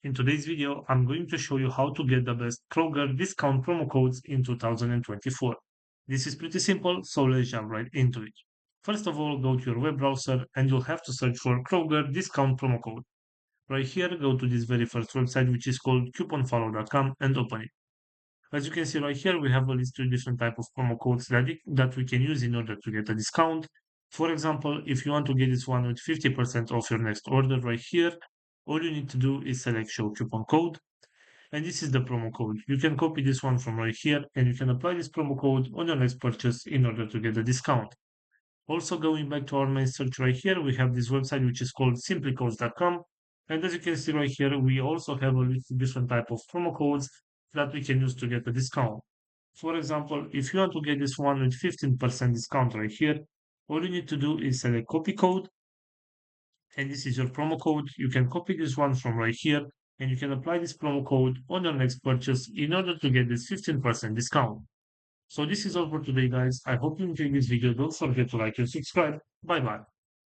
In today's video, I'm going to show you how to get the best Kroger discount promo codes in 2024. This is pretty simple, so let's jump right into it. First of all, go to your web browser and you'll have to search for Kroger discount promo code. Right here, go to this very first website, which is called couponfollow.com, and open it. As you can see right here, we have a list of different type of promo codes that we can use in order to get a discount. For example, if you want to get this one with 50% off your next order right here, all you need to do is select show coupon code. And this is the promo code. You can copy this one from right here and you can apply this promo code on your next purchase in order to get a discount. Also, going back to our main search right here, we have this website which is called simplycodes.com. And as you can see right here, we also have a list of different type of promo codes that we can use to get a discount. For example, if you want to get this one with 15% discount right here, all you need to do is select copy code, and this is your promo code. You can copy this one from right here, and you can apply this promo code on your next purchase in order to get this 15% discount. So this is all for today, guys. I hope you enjoyed this video. Don't forget to like and subscribe. Bye bye.